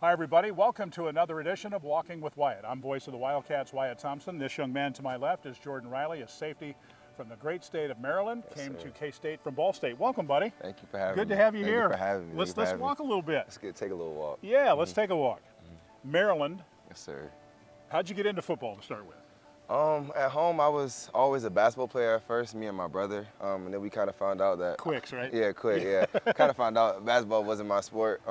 Hi everybody, welcome to another edition of Walking with Wyatt. I'm voice of the Wildcats, Wyatt Thompson. This young man to my left is Jordan Riley, a safety from the great state of Maryland, came to K-State from Ball State. Welcome, buddy. Thank you for having me. Good to have you here. Thank you for having me. Let's walk a little bit. Let's take a little walk. Yeah, let's take a walk. Maryland. Yes, sir. How'd you get into football to start with? At home, I was always a basketball player at first, me and my brother, and then we kind of found out that... Quicks, right? Yeah, quick, yeah. Kind of found out basketball wasn't my sport,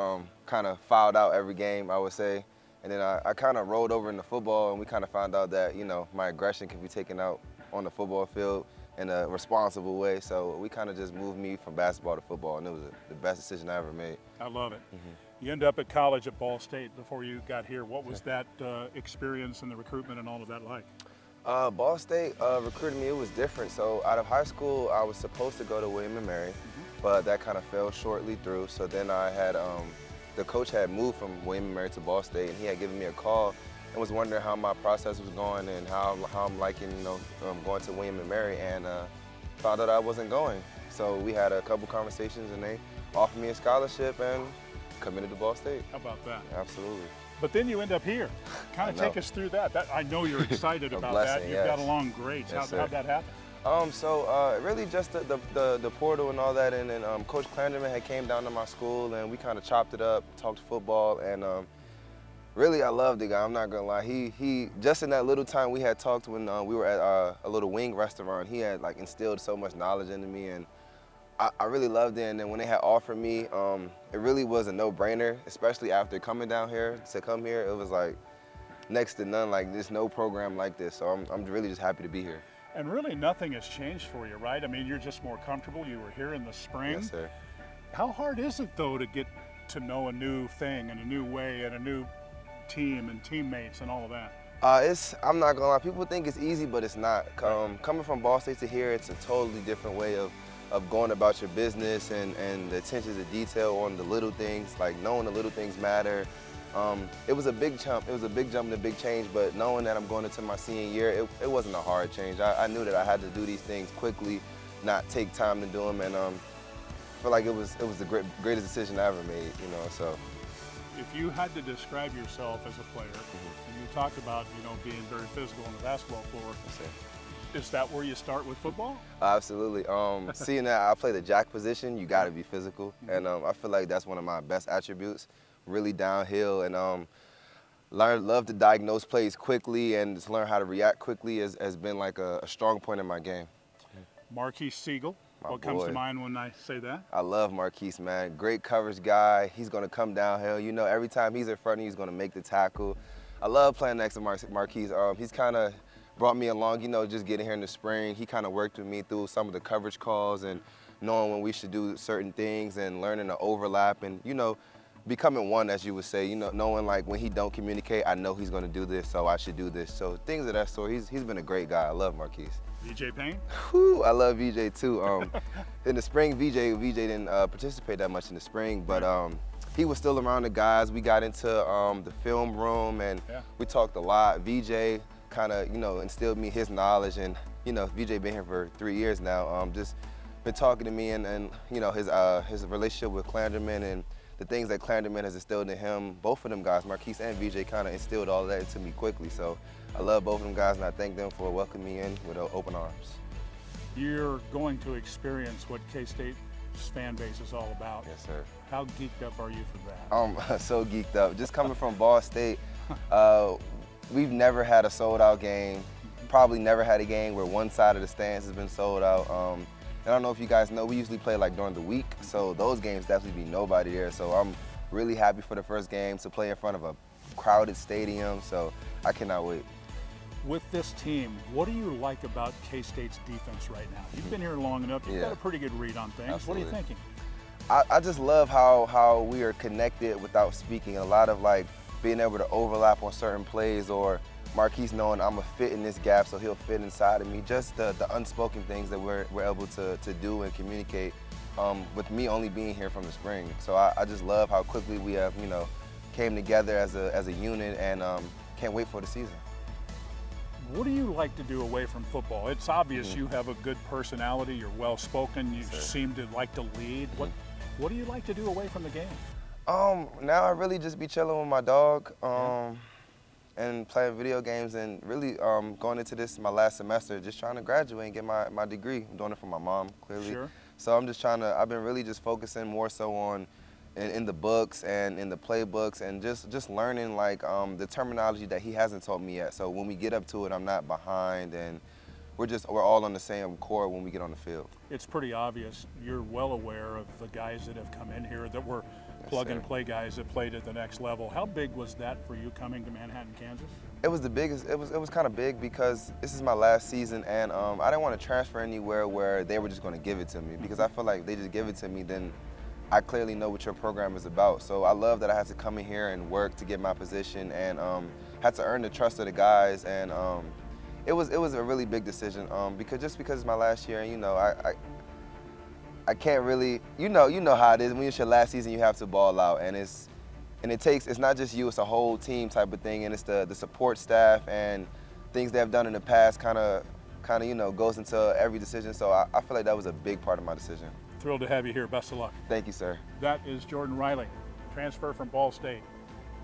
kind of fouled out every game, I would say. And then I kind of rolled over into football, and we kind of found out that, you know, my aggression can be taken out on the football field in a responsible way. So we kind of just moved me from basketball to football, and it was the best decision I ever made. I love it. You end up at college at Ball State before you got here. What was that experience and the recruitment and all of that like? Ball State recruited me. It was different. So out of high school, I was supposed to go to William & Mary, but that kind of fell shortly through. So then I had, the coach had moved from William & Mary to Ball State, and he had given me a call and was wondering how my process was going and how I'm liking, you know, going to William & Mary, and found out I wasn't going. So we had a couple conversations, and they offered me a scholarship and committed to Ball State. How about that? Absolutely. But then you end up here. Kind of take us through that. I know you're excited about that. You've got along great. Yes, How'd that happen? Really just the portal and all that, and then Coach Clanderman had came down to my school, and we kind of chopped it up, talked football, and really I loved the guy. I'm not gonna lie. He just in that little time we had talked when we were at a little wing restaurant, he had like instilled so much knowledge into me, and I really loved it. And then when they had offered me, it really was a no-brainer, especially after coming down here. To come here, it was like next to none. Like there's no program like this, so I'm really just happy to be here. And really nothing has changed for you, right? I mean, you're just more comfortable. You were here in the spring. Yes, sir. How hard is it, though, to get to know a new thing and a new way and a new team and teammates and all of that? I'm not gonna lie, people think it's easy, but it's not. Coming from Ball State to here, it's a totally different way of going about your business and the attention to detail on the little things, like knowing the little things matter. It was a big jump. It was a big jump and a big change, but knowing that I'm going into my senior year, it wasn't a hard change. I knew that I had to do these things quickly, not take time to do them, and I feel like it was the greatest decision I ever made, you know, so. If you had to describe yourself as a player, and you talked about, you know, being very physical on the basketball floor, is that where you start with football? Absolutely. Seeing that I play the jack position, you got to be physical, and I feel like that's one of my best attributes. Really downhill, and love to diagnose plays quickly and just learn how to react quickly has been like a strong point in my game. Marquise Siegel, what comes to mind when I say that? I love Marquise, man. Great coverage guy. He's going to come downhill. You know, every time he's in front of you, he's going to make the tackle. I love playing next to Marquise. He's kind of brought me along, you know, just getting here in the spring. He kind of worked with me through some of the coverage calls and knowing when we should do certain things and learning to overlap and, you know, becoming one, as you would say, you know, knowing like when he don't communicate, I know he's going to do this, so I should do this. So things of that sort. He's been a great guy. I love Marquise. VJ Payne? Whew, I love VJ too. In the spring, VJ didn't participate that much in the spring, but he was still around the guys. We got into the film room and we talked a lot. VJ kind of, you know, instilled me his knowledge, and you know, VJ been here for 3 years now. Just been talking to me and you know, his relationship with Clanderman and the things that Clanderman has instilled in him. Both of them guys, Marquise and VJ, kind of instilled all of that into me quickly. So I love both of them guys, and I thank them for welcoming me in with open arms. You're going to experience what K-State's fan base is all about. Yes, sir. How geeked up are you for that? I'm so geeked up. Just coming from Ball State, we've never had a sold-out game. Probably never had a game where one side of the stands has been sold out. I don't know if you guys know, we usually play like during the week, so those games definitely be nobody there. So I'm really happy for the first game to play in front of a crowded stadium, so I cannot wait. With this team, what do you like about K-State's defense right now? You've been here long enough, you've got a pretty good read on things. Absolutely. What are you thinking? I just love how we are connected without speaking. A lot of like being able to overlap on certain plays, or Marquise knowing I'm a fit in this gap, so he'll fit inside of me. Just the unspoken things that we're able to do and communicate with me only being here from the spring. So I just love how quickly we have, you know, came together as a unit, and can't wait for the season. What do you like to do away from football? It's obvious you have a good personality, you're well-spoken, you seem to like to lead. What do you like to do away from the game? Now I really just be chilling with my dog, and playing video games, and really going into this my last semester, just trying to graduate and get my degree. I'm doing it for my mom, clearly. Sure. So I'm just trying to. I've been really just focusing more so on in the books and in the playbooks, and just learning like the terminology that he hasn't taught me yet. So when we get up to it, I'm not behind, and we're all on the same chord when we get on the field. It's pretty obvious. You're well aware of the guys that have come in here that were plug-and-play guys that played at the next level. How big was that for you coming to Manhattan, Kansas? It was the biggest. It was kind of big because this is my last season, and I didn't want to transfer anywhere where they were just going to give it to me, because I feel like they just give it to me, then I clearly know what your program is about. So I love that I had to come in here and work to get my position, and had to earn the trust of the guys, and it was a really big decision because it's my last year, and you know I can't really, you know how it is. When it's your last season, you have to ball out, and it's not just you, it's a whole team type of thing, and it's the support staff and things they have done in the past kind of goes into every decision. So I feel like that was a big part of my decision. Thrilled to have you here. Best of luck. Thank you, sir. That is Jordan Riley, transfer from Ball State.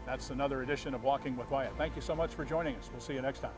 That's another edition of Walking with Wyatt. Thank you so much for joining us. We'll see you next time.